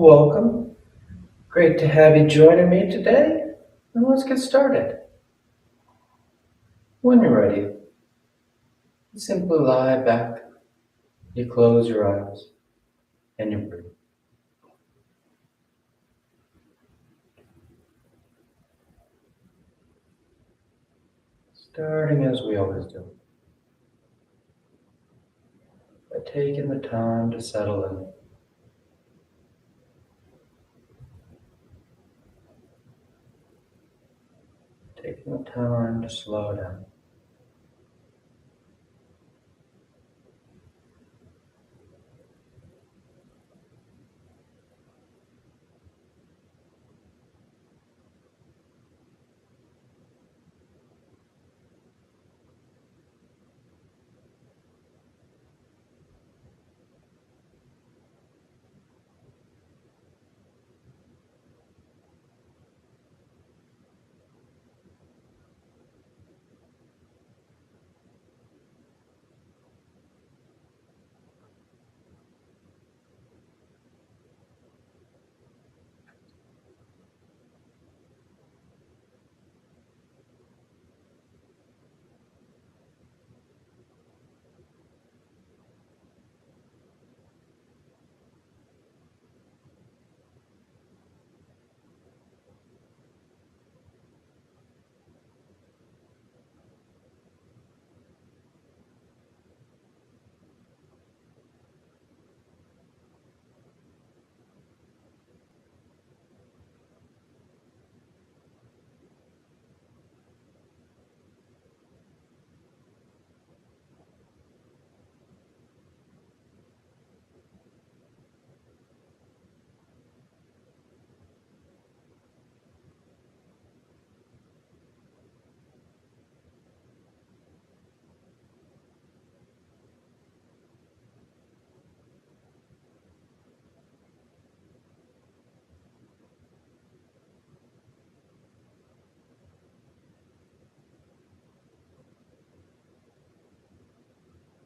Welcome. Great to have you joining me today. And let's get started. When you're ready, you simply lie back, you close your eyes, and you breathe. Starting as we always do, by taking the time to settle in. Taking the time to slow down.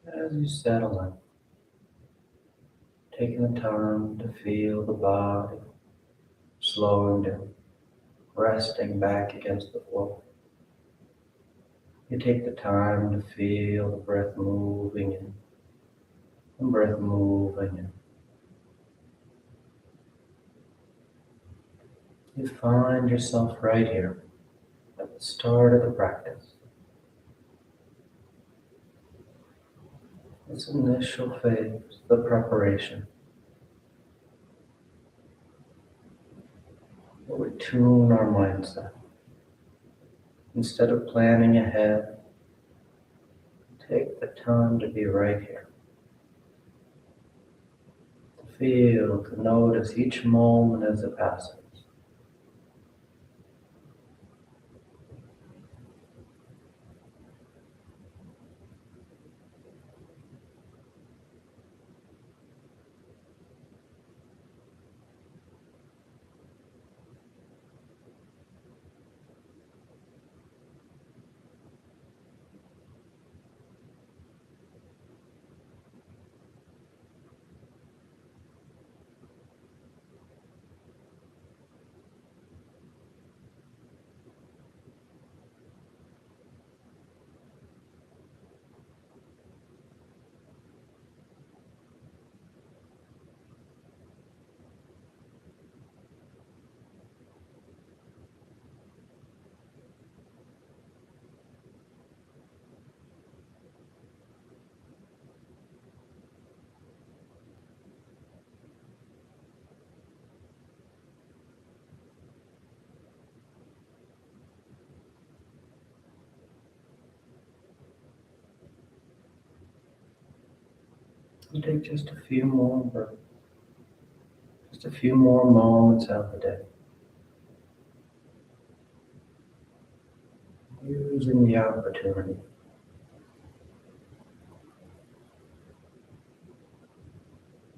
As you settle in, taking the time to feel the body slowing down, resting back against the floor. You take the time to feel the breath moving in and breath moving in. You find yourself right here at the start of the practice. This initial phase, the preparation, where we tune our mindset. Instead of planning ahead, take the time to be right here. To feel, to notice each moment as it passes. And take just a few more breaths, just a few more moments out of the day. Using the opportunity.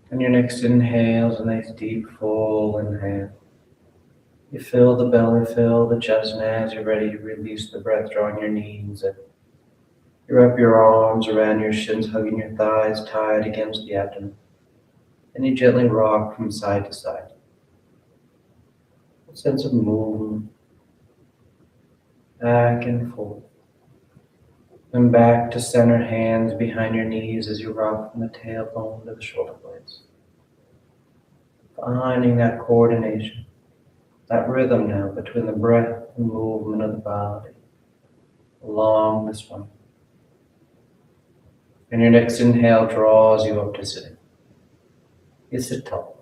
And your next inhale is a nice deep full inhale. You fill the belly, fill the chest, and as you're ready to release the breath, drawing your knees in. You wrap your arms around your shins, hugging your thighs tight against the abdomen. And you gently rock from side to side. sense of movement, back and forth. And back to center, hands behind your knees as you rock from the tailbone to the shoulder blades. Finding that coordination, that rhythm now between the breath and movement of the body along the spine. And your next inhale draws you up to sitting. You sit tall.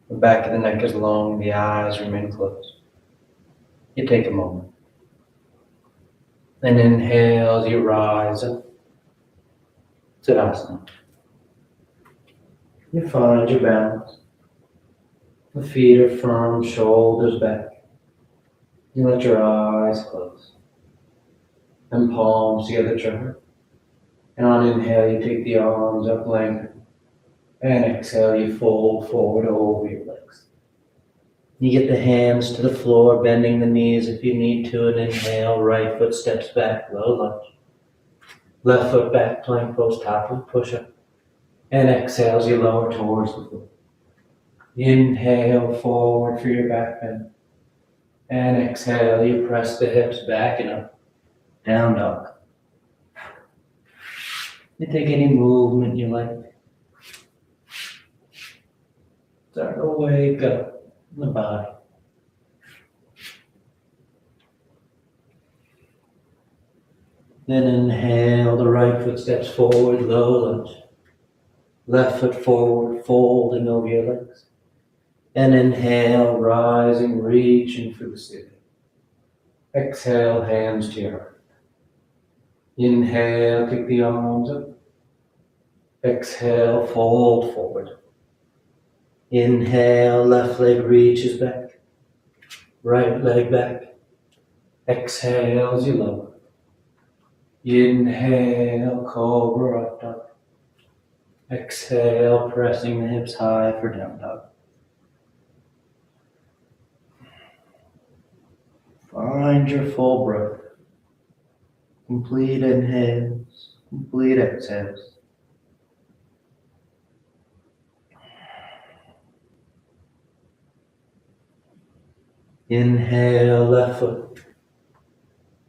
The back of the neck is long, the eyes remain closed. You take a moment. And inhale as you rise up. Tadasana. You find your balance. The feet are firm, shoulders back. You let your eyes close. And palms together to heart. And on inhale, you take the arms up, lengthen. And exhale, you fold forward over your legs. You get the hands to the floor, bending the knees if you need to, and inhale, right foot steps back, low lunge. Left foot back, plank pose, top of push-up. And exhale as you lower towards the floor. Inhale forward for your back bend. And exhale, you press the hips back and up. Down dog. You take any movement you like. Start to wake up in the body. Then inhale, the right foot steps forward, low lunge. Left foot forward, folding over your legs. And inhale, rising, reaching for the ceiling. Exhale, hands to your heart. Inhale, kick the arms up. Exhale, fold forward. Inhale, left leg reaches back. Right leg back. Exhale as you lower. Inhale, cobra up dog. Exhale, pressing the hips high for down dog. Find your full breath. Complete inhales, complete exhales. Inhale, left foot.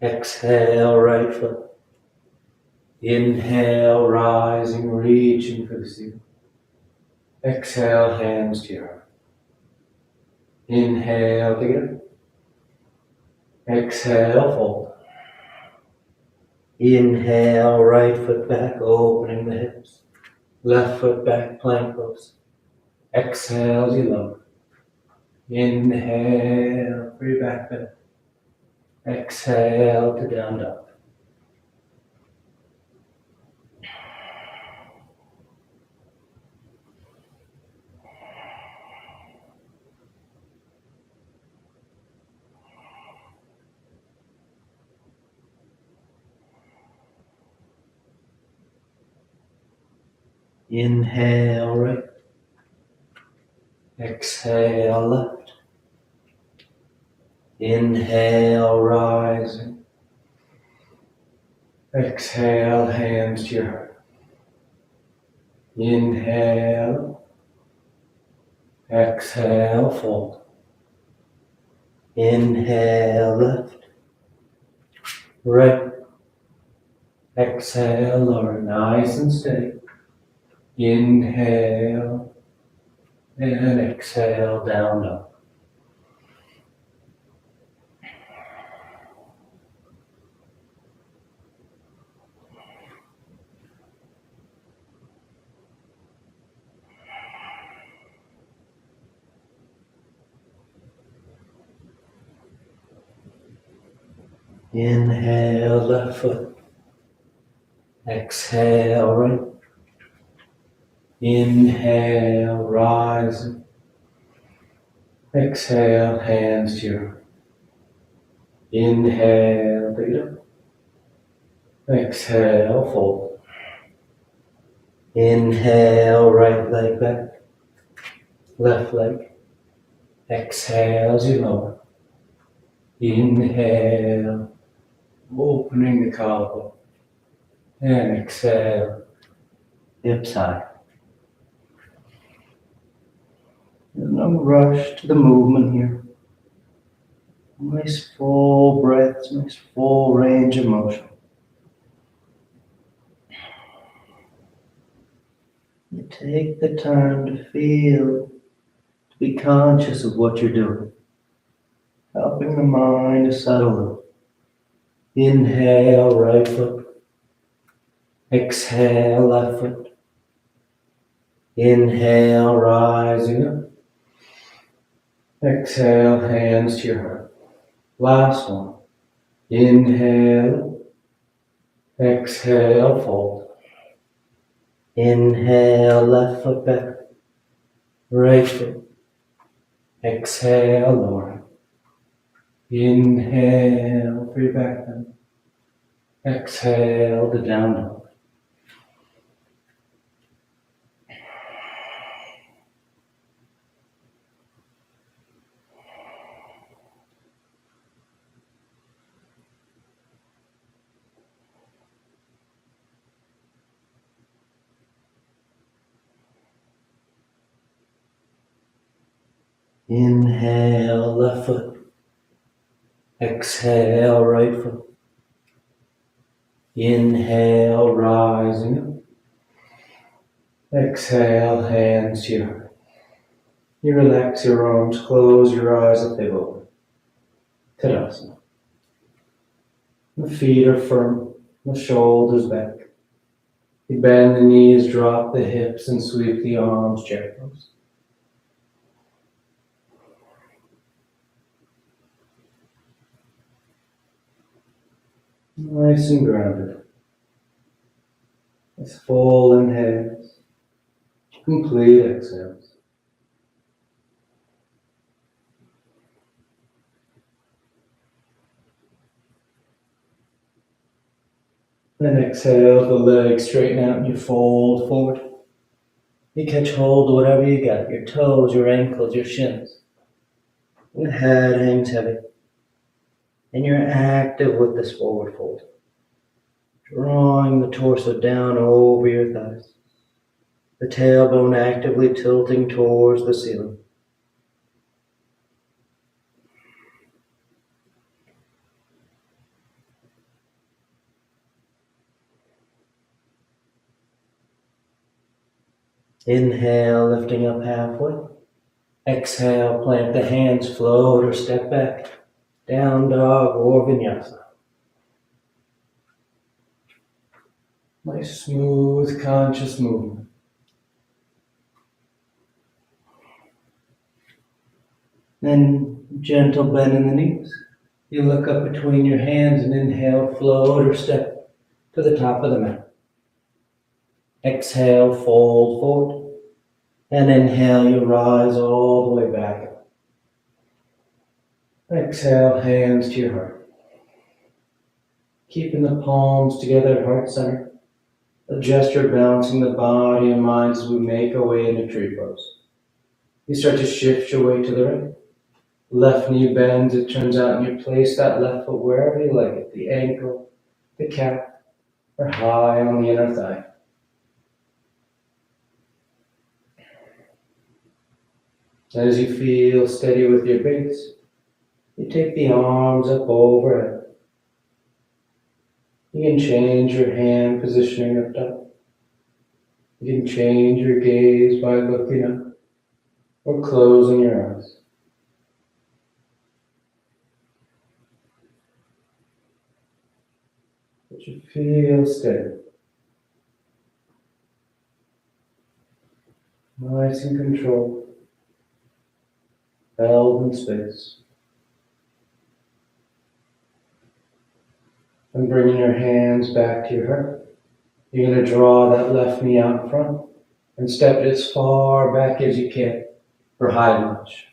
Exhale, right foot. Inhale, rising, reaching for the ceiling. Exhale, hands to your heart. Inhale, together. Exhale, fold. Inhale, right foot back, opening the hips. Left foot back, plank pose. Exhale as you lower. Inhale for your back bend. Exhale to down dog. Inhale right. Exhale left. Inhale rising. Exhale, hands to your heart. Inhale. Exhale, fold. Inhale left. Right. Exhale, lower, nice and steady. Inhale. And exhale, down dog. Inhale, left foot. Exhale, right. Inhale, rising. Exhale, hands to your heart. Inhale, take it up. Exhale, fold. Inhale, right leg back. Left leg. Exhale as you lower. Inhale, opening the collarbone. And exhale, hips high. There's no rush to the movement here. Nice full breaths, nice full range of motion. You take the time to feel, to be conscious of what you're doing, helping the mind to settle. Inhale, right foot. Exhale, left foot. Inhale, rising up. Exhale, hands to your heart. Last one. Inhale. Exhale, fold. Inhale, left foot back. Right foot. Exhale, lower. Inhale for your back bend. Exhale to down dog. Inhale, left foot. Exhale, right foot. Inhale, rising up. Exhale, hands to your heart. You relax your arms, close your eyes if they've opened. Tadasana. The feet are firm, the shoulders back. You bend the knees, drop the hips, and sweep the arms, chair pose. Nice and grounded. It's full inhales, complete exhales. Then exhale, the legs straighten out and you fold forward. You catch hold of whatever you got, your toes, your ankles, your shins. Your head hangs heavy. And you're active with this forward fold. Drawing the torso down over your thighs. The tailbone actively tilting towards the ceiling. Inhale, lifting up halfway. Exhale, plant the hands, float or step back. Down dog or vinyasa. Nice, smooth, conscious movement. Then gentle bend in the knees. You look up between your hands and inhale, float or step to the top of the mat. Exhale, fold forward. And inhale, you rise all the way back. Exhale, hands to your heart. Keeping the palms together at heart center. A gesture balancing the body and mind as we make our way into tree pose. You start to shift your weight to the right. Left knee bends, it turns out, and you place that left foot wherever you like it. The ankle, the calf, or high on the inner thigh. As you feel steady with your base, you take the arms up overhead. You can change your hand positioning up top. You can change your gaze by looking up or closing your eyes. But you feel steady. Nice and controlled. Held in space. And bringing your hands back to your heart. You're going to draw that left knee out in front and step it as far back as you can for high lunge.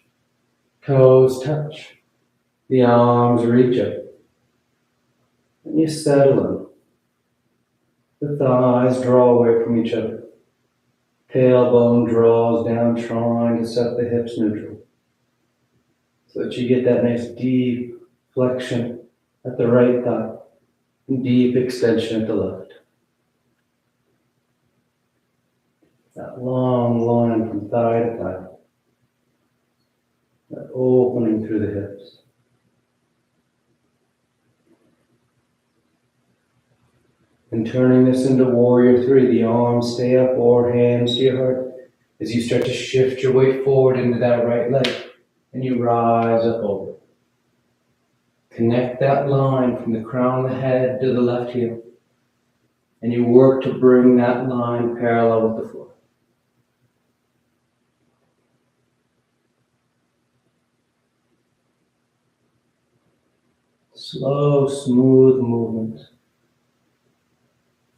Toes touch. The arms reach up. And you settle in. The thighs draw away from each other. Tailbone draws down, trying to set the hips neutral. So that you get that nice deep flexion at the right thigh and deep extension at the left. That long line from thigh to thigh. That opening through the hips. And turning this into Warrior 3, the arms stay up or hands to your heart as you start to shift your weight forward into that right leg and you rise up over. Connect that line from the crown of the head to the left heel and you work to bring that line parallel with the floor. Slow, smooth movement.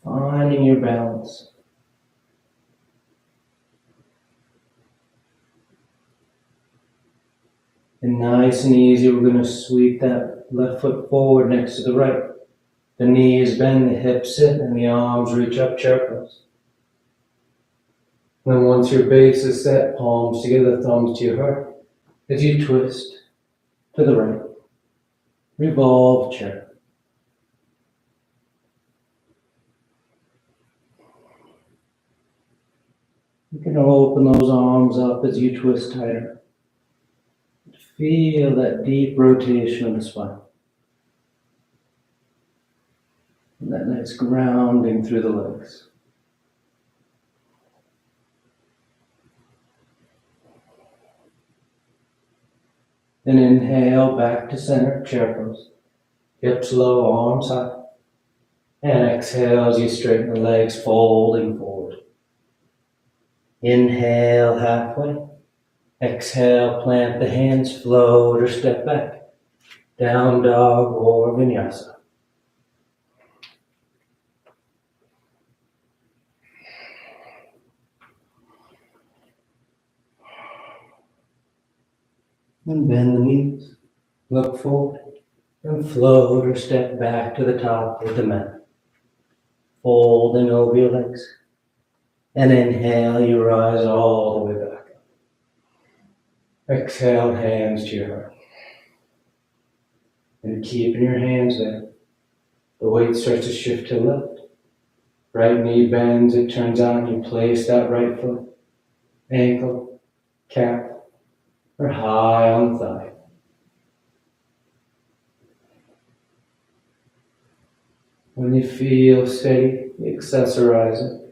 Finding your balance. And nice and easy, we're going to sweep that left foot forward next to the right. The knees bend, the hips sit, and the arms reach up, chair pose. Then once your base is set, palms together, thumbs to your heart, as you twist to the right. Revolved chair. You can open those arms up as you twist tighter. Feel that deep rotation of the spine. And that nice grounding through the legs. Then inhale back to center, chair pose. Hips low, arms high. And exhale as you straighten the legs, folding forward. Inhale halfway. Exhale, plant the hands, float or step back. Down dog or vinyasa. And bend the knees, look forward, and float or step back to the top of the mat. Folding over your legs. And inhale, you rise all the way back up. Exhale, hands to your heart. And keeping your hands there, the weight starts to shift to the left. Right knee bends, it turns out, you place that right foot, ankle, calf, or high on the thigh. When you feel steady, accessorize it.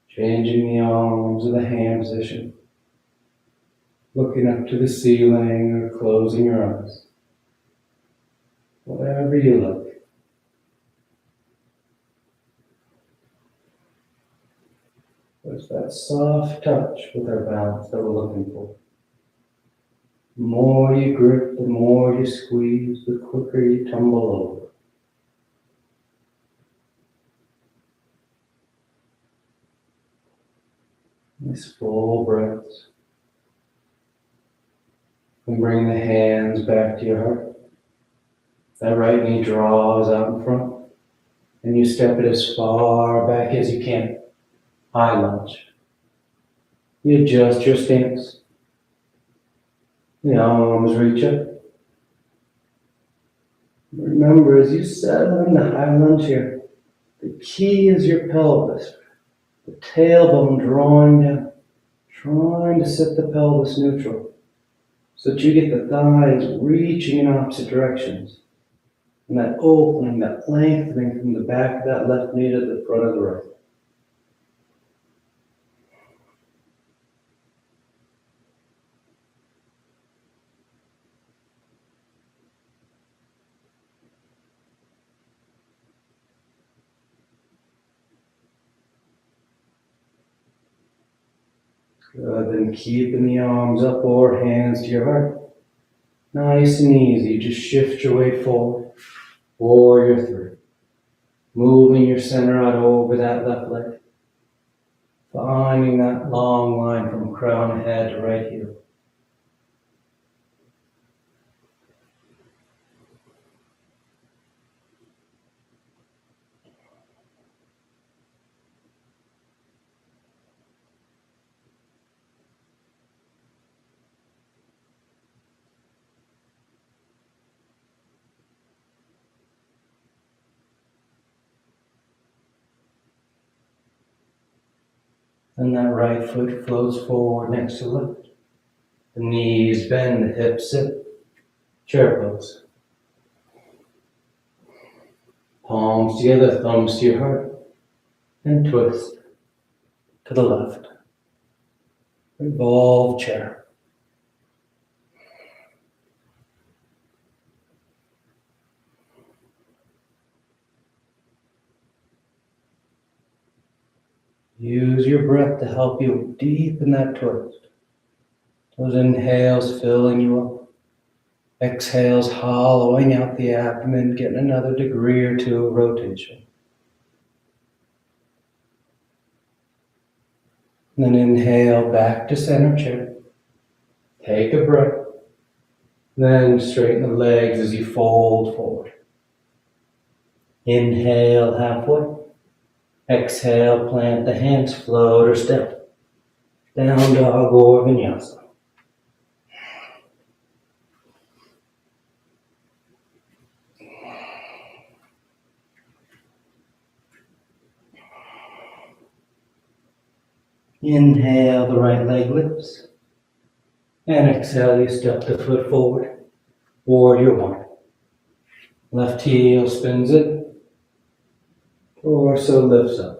Changing the arms or the hand position. Looking up to the ceiling or closing your eyes. Whatever you like. There's that soft touch with our balance that we're looking for. The more you grip, the more you squeeze, the quicker you tumble over. Nice full breaths. And bring the hands back to your heart. That right knee draws out in front. And you step it as far back as you can. High lunge. You adjust your stance. The arms reach up. Remember, as you settle into high lunge here, the key is your pelvis. The tailbone drawing down, trying to set the pelvis neutral so that you get the thighs reaching in opposite directions. And that opening, that lengthening from the back of that left knee to the front of the right. Good, then keeping the arms up or hands to your heart. Nice and easy, just shift your weight forward. Warrior 3. Moving your center out over that left leg. Finding that long line from crown of head to right heel. And that right foot floats forward next to the left. The knees bend, the hips sit. Chair pose. Palms together, thumbs to your heart, and twist to the left. Revolved chair. Use your breath to help you deepen that twist. Those inhales filling you up. Exhales hollowing out the abdomen, getting another degree or two of rotation. And then inhale back to center chair. Take a breath. Then straighten the legs as you fold forward. Inhale halfway. Exhale, plant the hands, float or step. Down dog or vinyasa. Inhale, the right leg lifts. And exhale, you step the foot forward. Warrior one. Left heel spins in. Torso lifts up.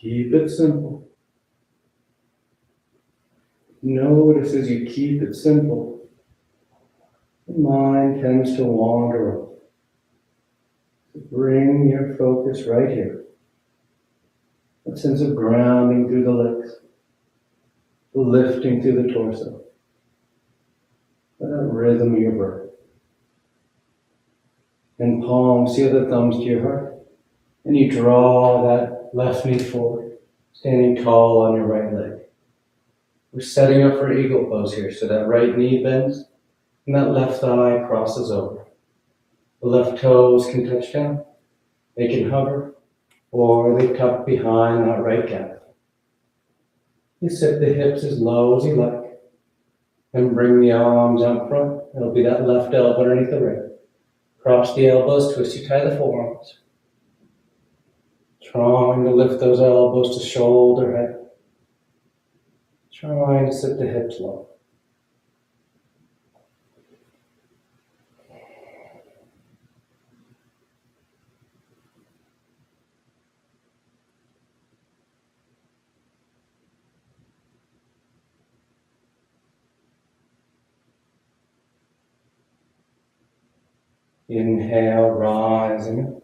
Keep it simple. Notice as you keep it simple, the mind tends to wander off. So bring your focus right here. That sense of grounding through the legs, the lifting through the torso, that rhythm of your breath. And palms, the other thumbs to your heart. And you draw that left knee forward, standing tall on your right leg. We're setting up for eagle pose here, so that right knee bends and that left thigh crosses over. The left toes can touch down, they can hover, or they tuck behind that right calf. You set the hips as low as you like, and bring the arms out front. It'll be that left elbow underneath the right. Cross the elbows, twist you tie the forearms. Trying to lift those elbows to shoulder head. Trying to sit the hips low. Inhale, rising up.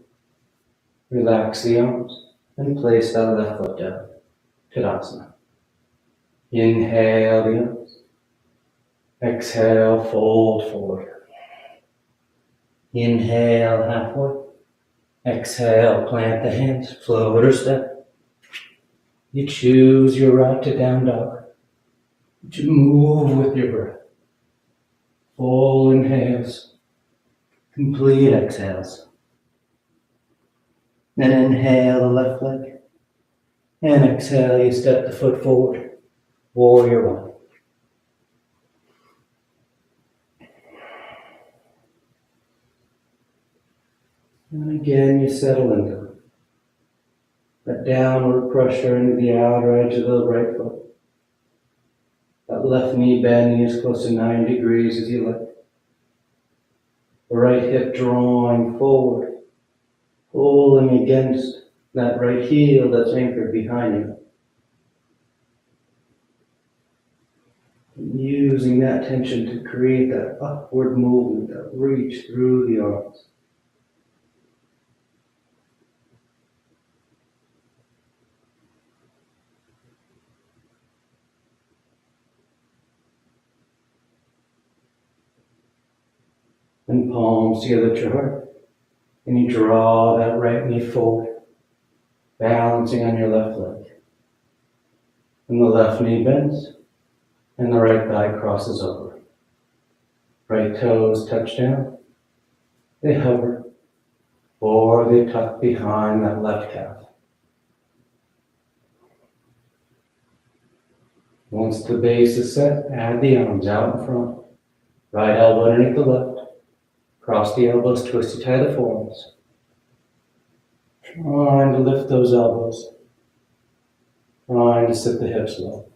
Relax the arms and place that left foot down. Tadasana. Inhale the arms. Exhale, fold forward. Inhale halfway. Exhale, plant the hands, float or step. You choose your route to down dog. You move with your breath. Full inhales. Complete exhales. Then inhale the left leg. And exhale, you step the foot forward. Warrior one. And again, you settle into it. That downward pressure into the outer edge of the right foot. That left knee bending as close to 90 degrees as you like. The right hip drawing forward, pulling against that right heel that's anchored behind you. Using that tension to create that upward movement, that reach through the arms. And palms together at your heart. And you draw that right knee forward, balancing on your left leg. And the left knee bends, and the right thigh crosses over. Right toes touch down. They hover. or they tuck behind that left calf. Once the base is set, add the arms out in front. Right elbow underneath the left. Cross the elbows, twisty tie the forearms. Trying to lift those elbows. Trying to sit the hips low.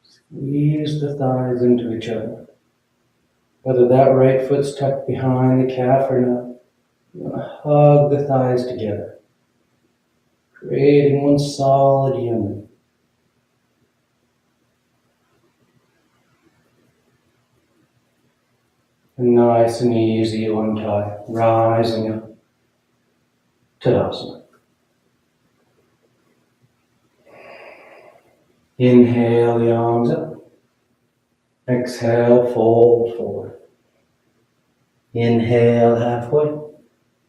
Squeeze the thighs into each other. Whether that right foot's tucked behind the calf or not, you want to hug the thighs together, creating one solid unit. And nice and easy you untie, rising up. Tadasana. Inhale the arms up. Exhale, fold forward. Inhale halfway.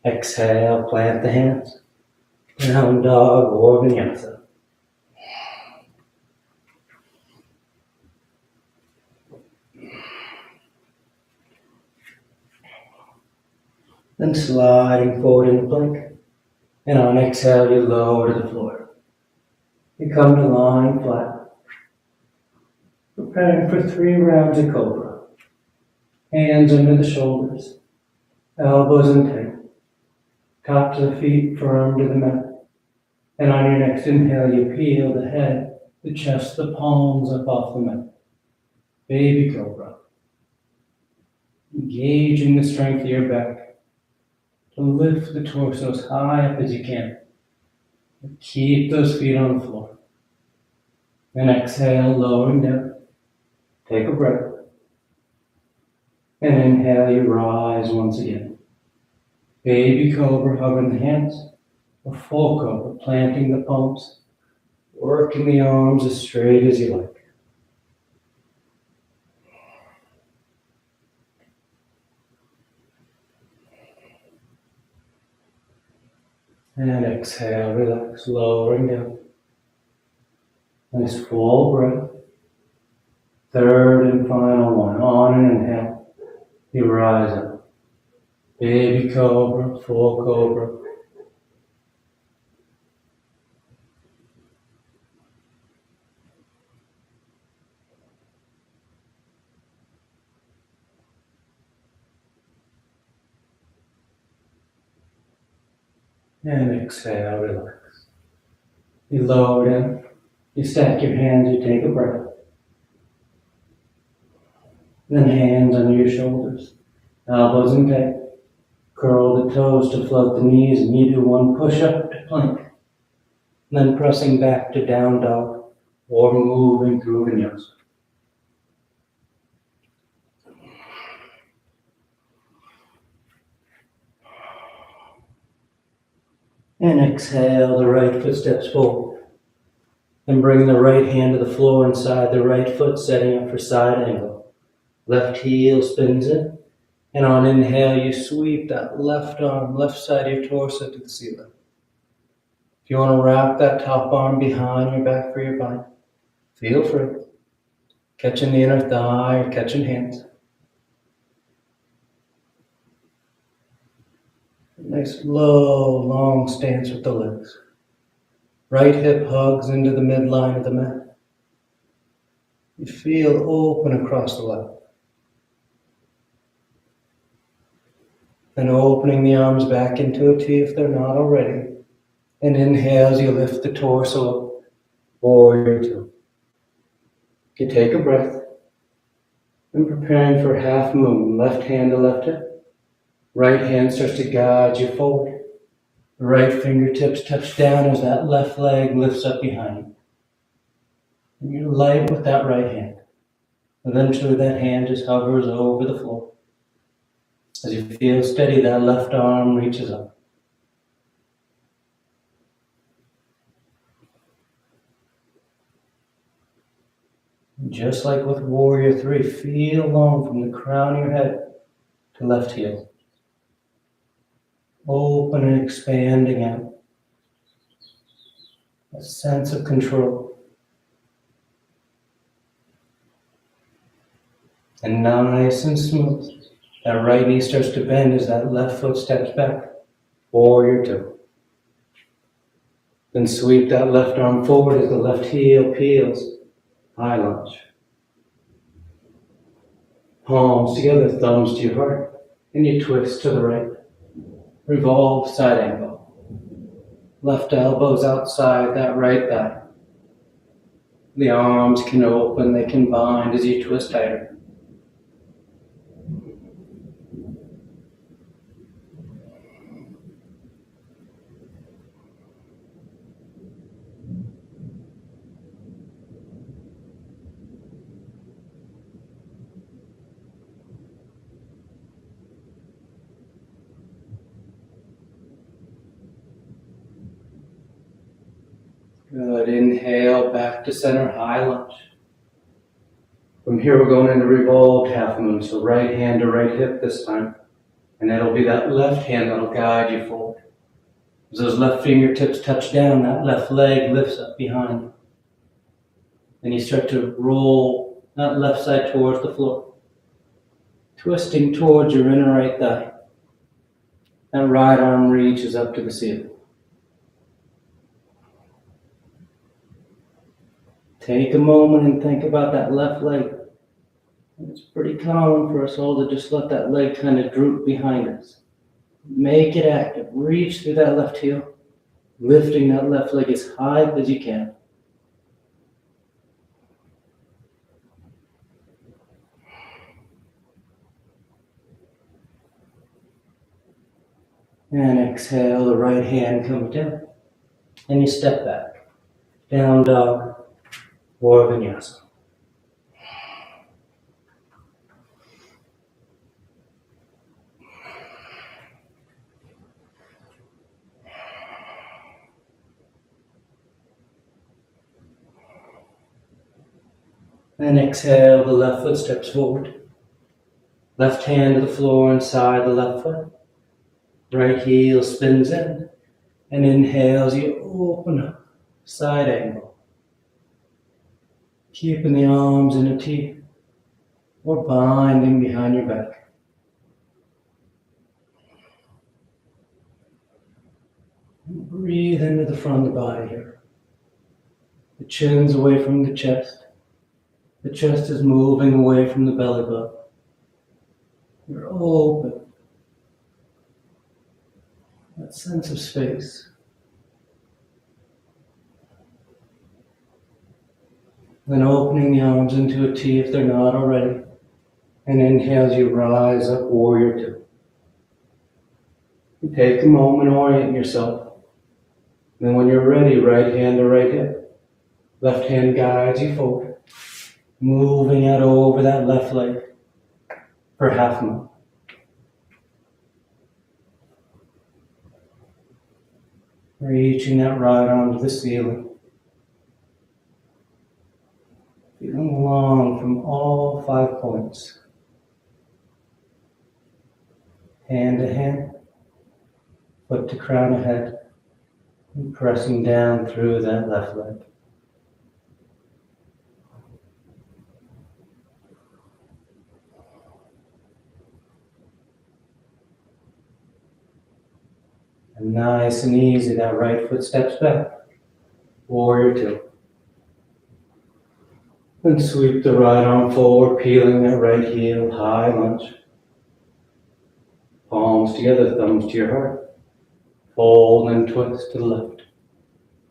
Exhale, plant the hands. Down dog or vinyasa. Then sliding forward in the plank. And on exhale, you lower to the floor. You come to lying flat. Preparing for 3 rounds of cobra. Hands under the shoulders. Elbows in tight. Tops of the feet firm to the mat. And on your next inhale, you peel the head, the chest, the palms up off the mat. Baby cobra. Engaging the strength of your back to lift the torso as high up as you can. Keep those feet on the floor. And exhale, lowering down. Take a breath. And inhale, you rise once again. Baby cobra, hugging the hands. Or full cobra, planting the palms. Working the arms as straight as you like. And exhale, relax, lowering down. Nice full breath. Third and final one. On an inhale, you rise up. Baby cobra, full cobra. And exhale, relax. You lower down. You stack your hands, you take a breath. Then hands under your shoulders. Elbows in tight. Curl the toes to float the knees, and you do one push-up to plank. Then pressing back to down dog, or moving through vinyasa. And exhale, the right foot steps forward. And bring the right hand to the floor inside the right foot, setting up for side angle. Left heel spins in. And on inhale, you sweep that left arm, left side of your torso to the ceiling. If you want to wrap that top arm behind your back for your bind, feel free. Catching the inner thigh or catching hands. Nice low, long stance with the legs. Right hip hugs into the midline of the mat. You feel open across the left. And opening the arms back into a T if they're not already. And inhale as you lift the torso up. Warrior two. You take a breath. And preparing for half moon. Left hand to left hip. Right hand starts to guide you forward. The right fingertips touch down as that left leg lifts up behind you. And you're light with that right hand. Eventually that hand just hovers over the floor. As you feel steady, that left arm reaches up. And just like with Warrior 3, feel long from the crown of your head to left heel. Open and expanding out. A sense of control. And nice and smooth. That right knee starts to bend as that left foot steps back. Warrior two. Then sweep that left arm forward as the left heel peels. High lunge. Palms together, thumbs to your heart. And you twist to the right. Revolve, side angle. Left elbows outside that right thigh. The arms can open, they can bind as you twist tighter. Good. Inhale, back to center, high lunge. From here, we're going into revolved half moon. So right hand to right hip this time. And that'll be that left hand that'll guide you forward. As those left fingertips touch down, that left leg lifts up behind you. Then you start to roll that left side towards the floor. Twisting towards your inner right thigh. That right arm reaches up to the ceiling. Take a moment and think about that left leg. It's pretty common for us all to just let that leg kind of droop behind us. Make it active. Reach through that left heel, lifting that left leg as high as you can. And exhale, the right hand comes down. And you step back. Down dog or vinyasa. And exhale, the left foot steps forward. Left hand to the floor inside the left foot. Right heel spins in. And inhales, you open up, side angle. Keeping the arms in a T or binding behind your back. And breathe into the front of the body here. The chin's away from the chest. The chest is moving away from the belly button. You're open. That sense of space. Then opening the arms into a T if they're not already. And inhale as you rise up, warrior two. You take a moment, orient yourself. Then when you're ready, right hand to right hip. Left hand guides you forward. Moving out over that left leg for half moon. Reaching that right arm to the ceiling. Feeling long from all 5 points. Hand to hand, foot to crown of head, and pressing down through that left leg. And nice and easy, that right foot steps back. Warrior two. And sweep the right arm forward, peeling that right heel, high lunge. Palms together, thumbs to your heart. Fold and twist to the left.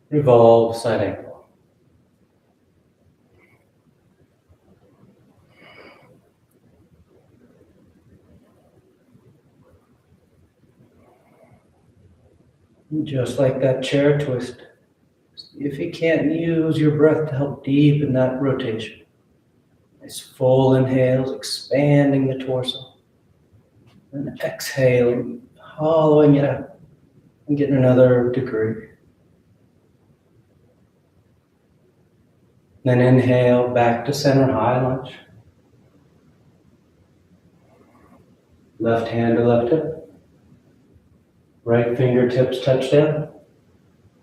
Revolve, side angle. Just like that chair twist, if you can't use your breath to help deepen that rotation. Nice full inhales, expanding the torso. And exhaling, hollowing it out, and getting another degree. Then inhale, back to center, high lunge. Left hand to left hip. Right fingertips touch down.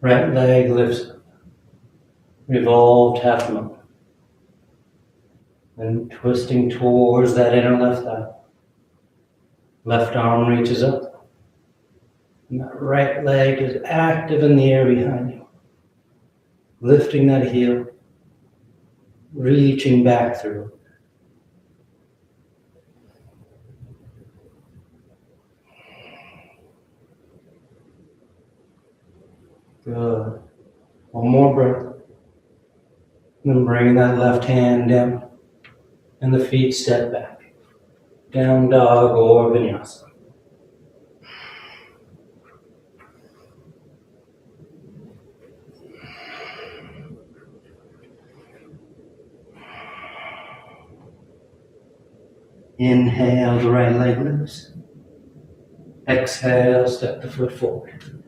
Right leg lifts up. Revolved half moon. And twisting towards that inner left thigh. Left arm reaches up. And that right leg is active in the air behind you. Lifting that heel. Reaching back through. Good. One more breath. Then bring that left hand down. And the feet step back. Down dog or vinyasa. Inhale, the right leg loose. Exhale, step the foot forward.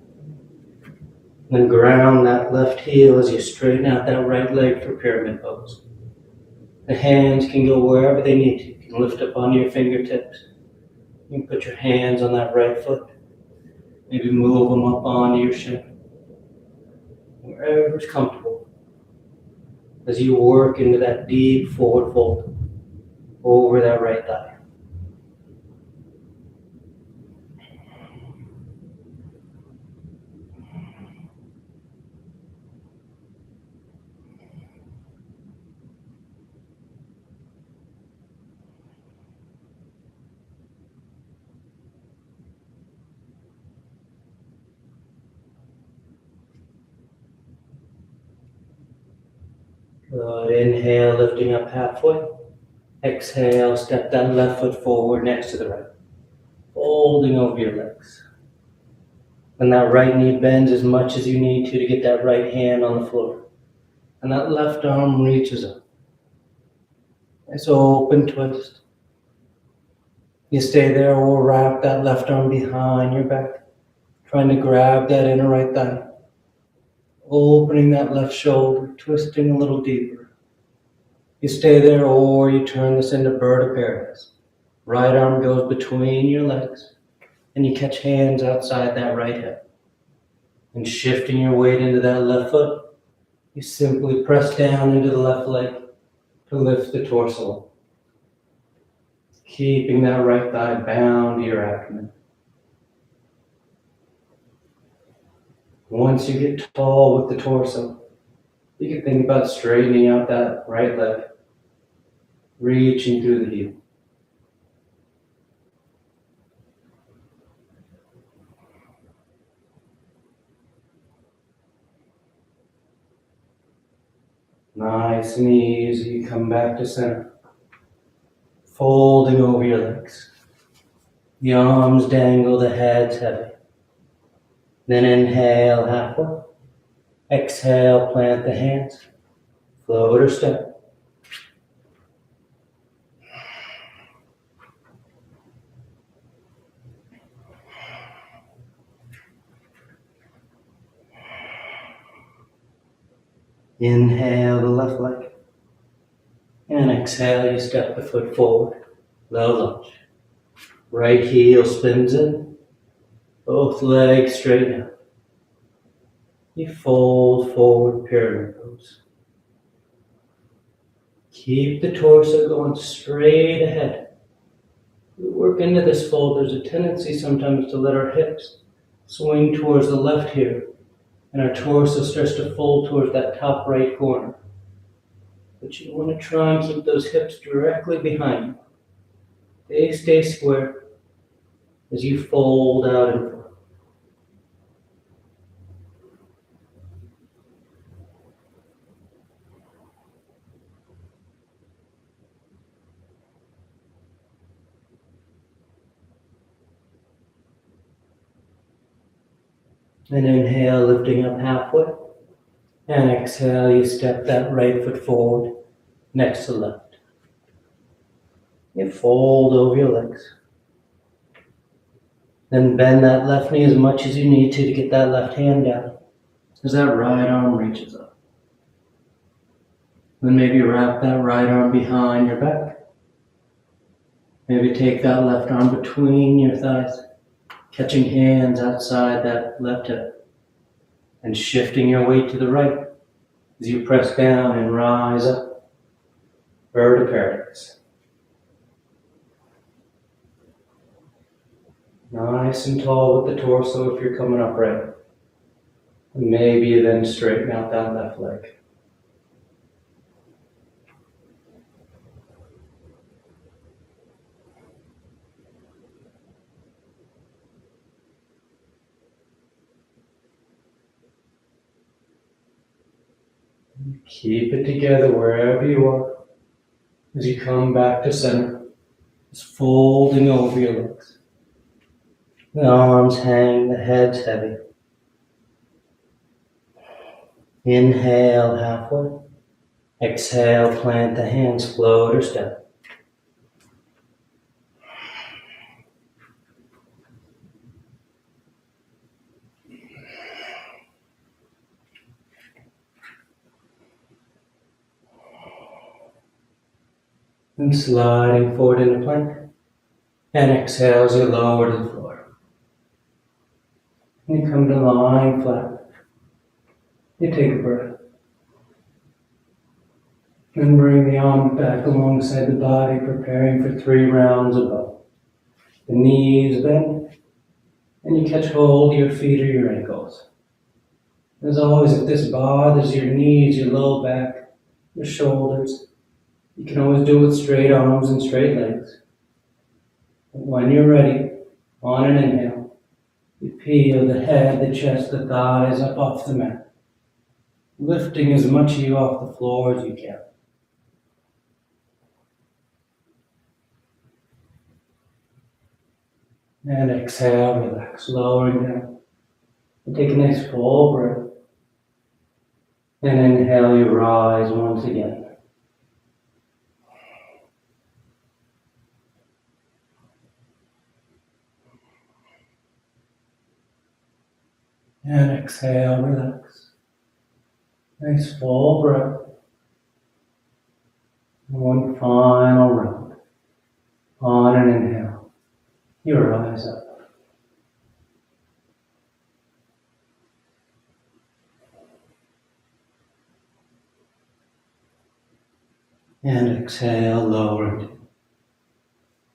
Then ground that left heel as you straighten out that right leg for pyramid pose. The hands can go wherever they need to. You can lift up onto your fingertips. You can put your hands on that right foot. Maybe move them up onto your shin. Wherever's comfortable. As you work into that deep forward fold over that right thigh. Good. Inhale, lifting up halfway. Exhale, step that left foot forward next to the right. Folding over your legs. And that right knee bends as much as you need to get that right hand on the floor. And that left arm reaches up. Nice open twist. You stay there or wrap that left arm behind your back. Trying to grab that inner right thigh. Opening that left shoulder, twisting a little deeper. You stay there or you turn this into bird of paradise. Right arm goes between your legs and you catch hands outside that right hip. And shifting your weight into that left foot, you simply press down into the left leg to lift the torso. Keeping that right thigh bound to your abdomen. Once you get tall with the torso, you can think about straightening out that right leg, reaching through the heel. Nice and easy, you come back to center. Folding over your legs. The arms dangle, the head's heavy. Then inhale halfway. Exhale, plant the hands. Float or step. Inhale the left leg. And exhale, you step the foot forward. Low lunge. Right heel spins in. Both legs straighten out. You fold forward, pyramid pose. Keep the torso going straight ahead. We work into this fold. There's a tendency sometimes to let our hips swing towards the left here, and our torso starts to fold towards that top right corner. But you want to try and keep those hips directly behind you. They stay square as you fold out and forward. And inhale, lifting up halfway. And exhale, you step that right foot forward next to left. You fold over your legs. Then bend that left knee as much as you need to get that left hand down as that right arm reaches up. Then maybe wrap that right arm behind your back. Maybe take that left arm between your thighs, catching hands outside that left hip, and shifting your weight to the right as you press down and rise up. Bird of paradise. Nice and tall with the torso if you're coming upright. And maybe you then straighten out that left leg. Keep it together wherever you are. As you come back to center, just folding over your legs. The arms hang, the head's heavy. Inhale halfway. Exhale, plant the hands, float or step. And sliding forward into plank. And exhale as you lower to the floor. And you come to lying flat. You take a breath. And bring the arm back alongside the body, preparing for 3 rounds above. The knees bend, and you catch hold of your feet or your ankles. As always, if this bothers your knees, your low back, your shoulders, you can always do it with straight arms and straight legs. But when you're ready, on an inhale, you peel the head, the chest, the thighs up off the mat, lifting as much of you off the floor as you can. And exhale, relax, lowering down. And take a nice full breath. And inhale, you rise once again. And exhale, relax. Nice full breath. One final round. On an inhale, you rise up. And exhale, lower it.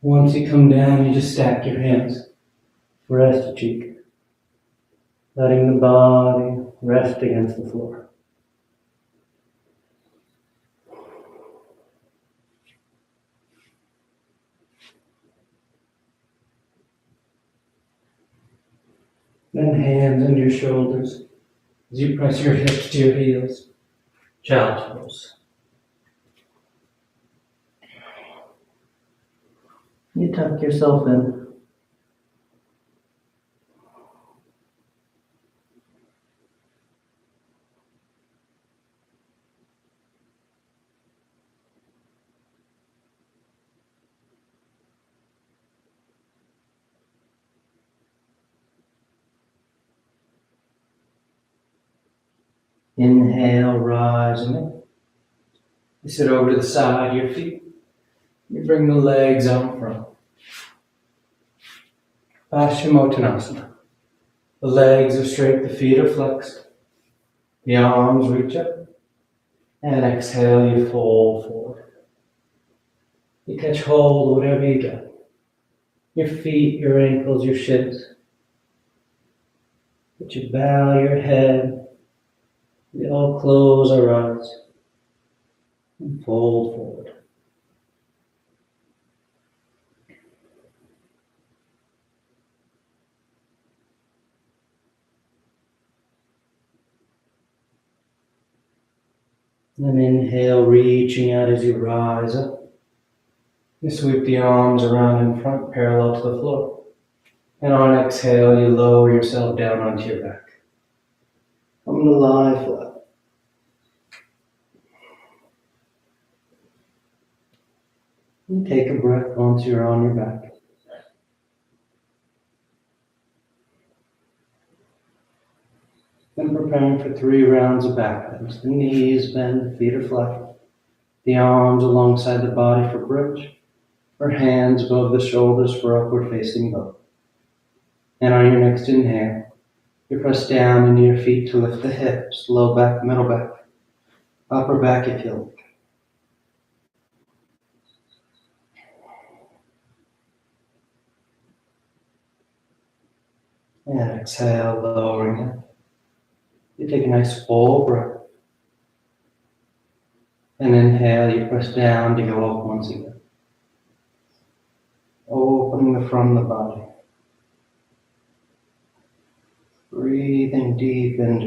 Once you come down, you just stack your hands. Rest your cheek. Letting the body rest against the floor. Then hands under your shoulders as you press your hips to your heels. Child's pose. You tuck yourself in. Inhale, rising up. You sit over to the side of your feet. You bring the legs out in front. Paschimottanasana. The legs are straight, the feet are flexed. The arms reach up. And exhale, you fold forward. You catch hold of whatever you got. Your feet, your ankles, your shins. But you bow your head. We all close our eyes and fold forward. Then inhale, reaching out as you rise up. You sweep the arms around in front, parallel to the floor. And on exhale, you lower yourself down onto your back. I'm going to lie flat. And take a breath once you're on your back. Then preparing for 3 rounds of back bends. The knees bend, the feet are flat. The arms alongside the body for bridge, or hands above the shoulders for upward facing bow. And on your next inhale, you press down into your feet to lift the hips, low back, middle back, upper back if you like. And exhale, lowering it. You take a nice full breath. And inhale, you press down to go up once again. Opening the front of the body. Breathing deep into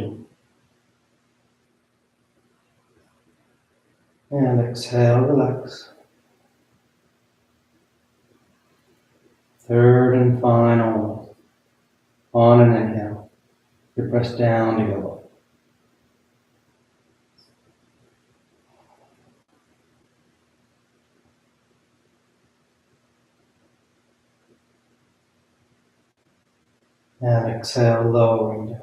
it. And exhale, relax. Third and final. On an inhale, you press down to go up. And exhale, lowering down.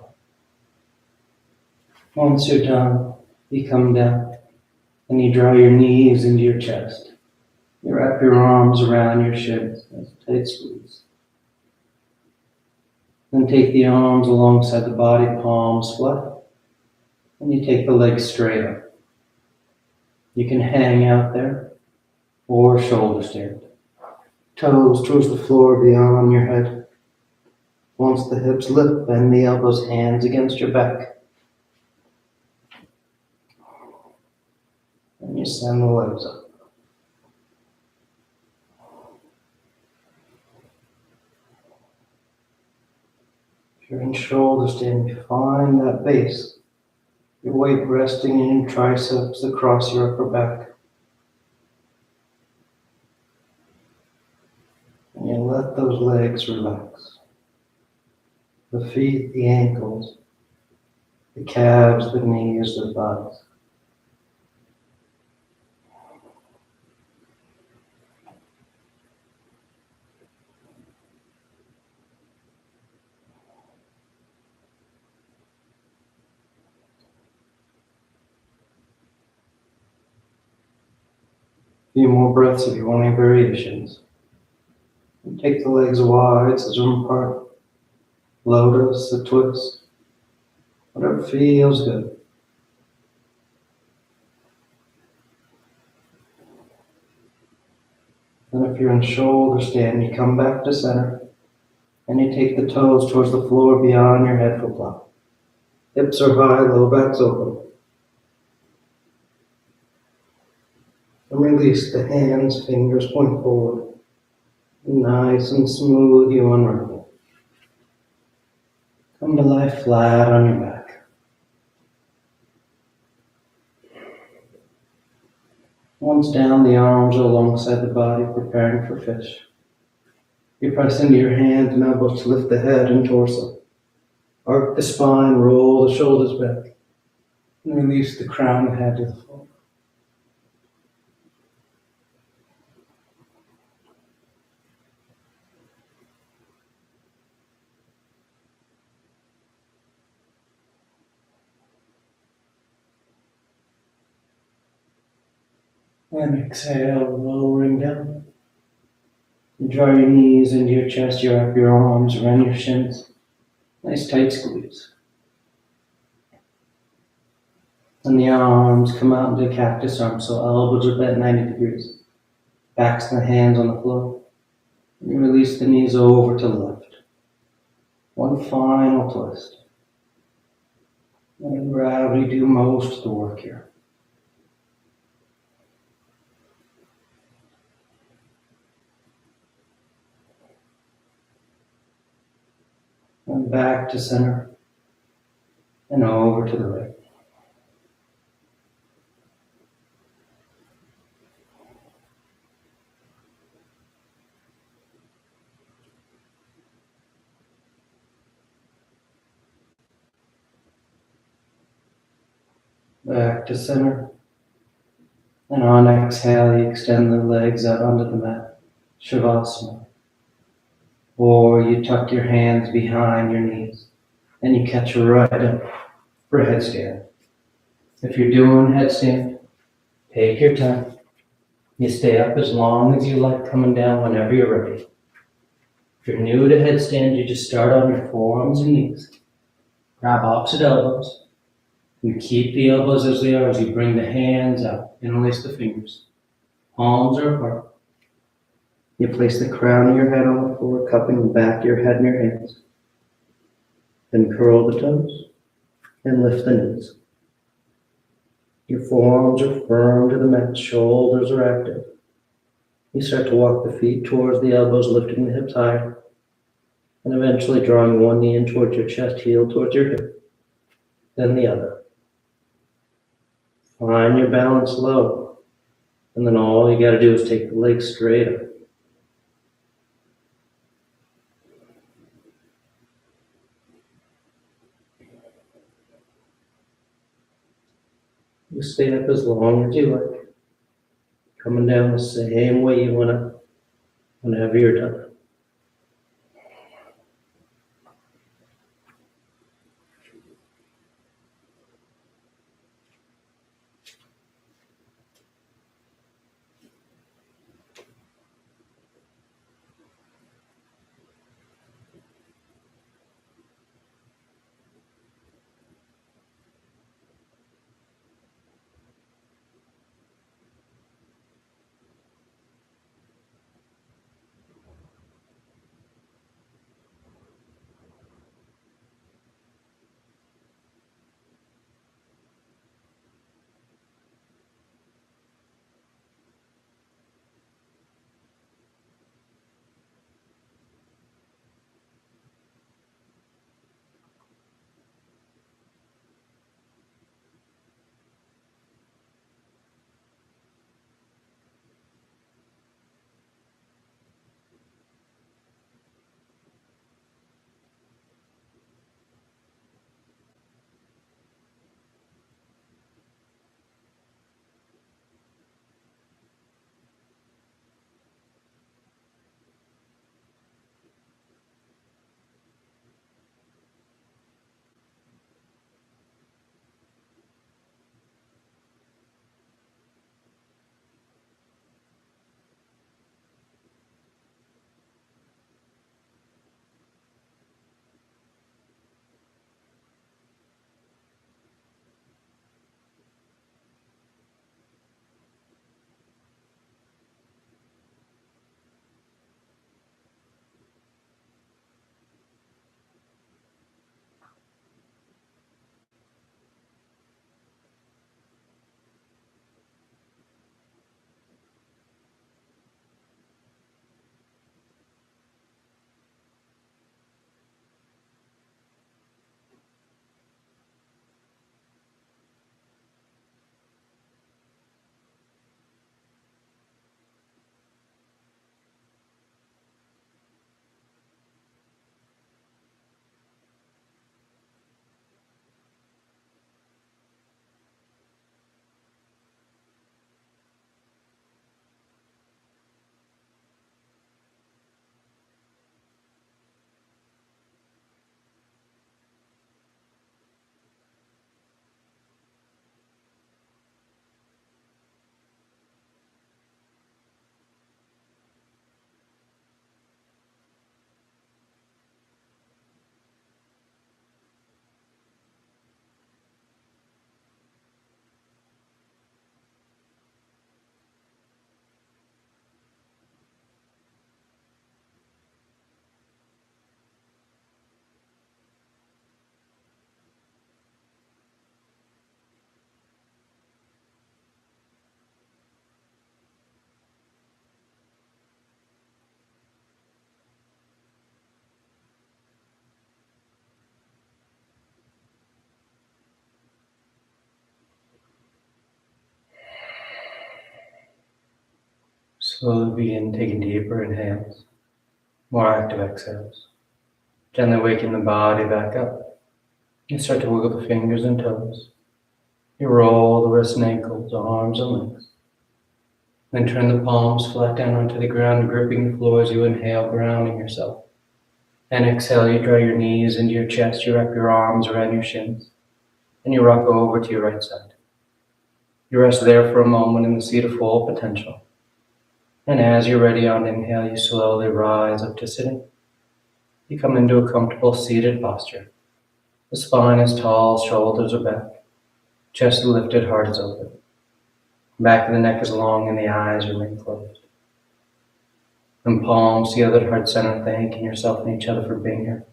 Once you're done, you come down and you draw your knees into your chest. You wrap your arms around your shins, as a tight squeeze. Then take the arms alongside the body, palms flat, and you take the legs straight up. You can hang out there or shoulder stand. Toes towards the floor beyond your head. Once the hips lift, bend the elbows, hands against your back. And you send the legs up. If you're in shoulder stand, you find that base. Your weight resting in your triceps across your upper back. And you let those legs relax. The feet, the ankles, the calves, the knees, the thighs. A few more breaths if you want any variations. And take the legs wide, sesame apart. Lotus, a twist. Whatever feels good. Then if you're in shoulder stand, you come back to center. And you take the toes towards the floor beyond your head for plop. Hips are high, low back's open. And release the hands, fingers point forward. Nice and smooth, you unravel. Come to lie flat on your back. Once down, the arms are alongside the body, preparing for fish. You press into your hands and elbows to lift the head and torso. Arc the spine, roll the shoulders back, and release the crown of head to the floor. And exhale, lowering down. You draw your knees into your chest, you wrap your arms around your shins. Nice tight squeeze. And the arms come out into cactus arms, so elbows are bent 90 degrees. Backs and the hands on the floor. And you release the knees over to the left. One final twist. And gravity do most of the work here. And back to center. And over to the right. Back to center. And on exhale, you extend the legs out onto the mat. Shavasana. Or you tuck your hands behind your knees. And you catch right up for a headstand. If you're doing headstand, take your time. You stay up as long as you like, coming down whenever you're ready. If you're new to headstand, you just start on your forearms and knees. Grab opposite elbows. And keep the elbows as they are as you bring the hands out. Interlace the fingers. Palms are apart. You place the crown of your head on the floor, cupping the back of your head in your hands. Then curl the toes and lift the knees. Your forearms are firm to the mat, shoulders are active. You start to walk the feet towards the elbows, lifting the hips higher, and eventually drawing one knee in towards your chest, heel towards your hip, then the other. Find your balance low, and then all you got to do is take the legs straight up. You stay up as long as you like, coming down the same way you went up whenever you're done. Slowly begin taking deeper inhales, more active exhales. Gently waking the body back up. You start to wiggle the fingers and toes. You roll the wrists and ankles, arms and legs. Then turn the palms flat down onto the ground, gripping the floor as you inhale, grounding yourself. And exhale, you draw your knees into your chest, you wrap your arms around your shins, and you rock over to your right side. You rest there for a moment in the seat of full potential. And as you're ready on inhale, you slowly rise up to sitting. You come into a comfortable seated posture. The spine is tall, shoulders are back, chest is lifted, heart is open. Back of the neck is long and the eyes remain closed. And palms together at heart center, thanking yourself and each other for being here.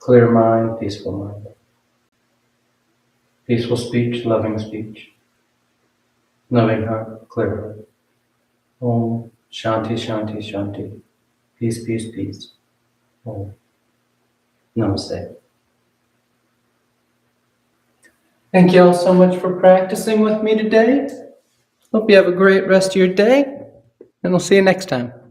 Clear mind, peaceful mind. Peaceful speech, loving speech. Loving heart, clear heart. Om Shanti, Shanti, Shanti. Peace, peace, peace. Om. Namaste. Thank you all so much for practicing with me today. Hope you have a great rest of your day, and we'll see you next time.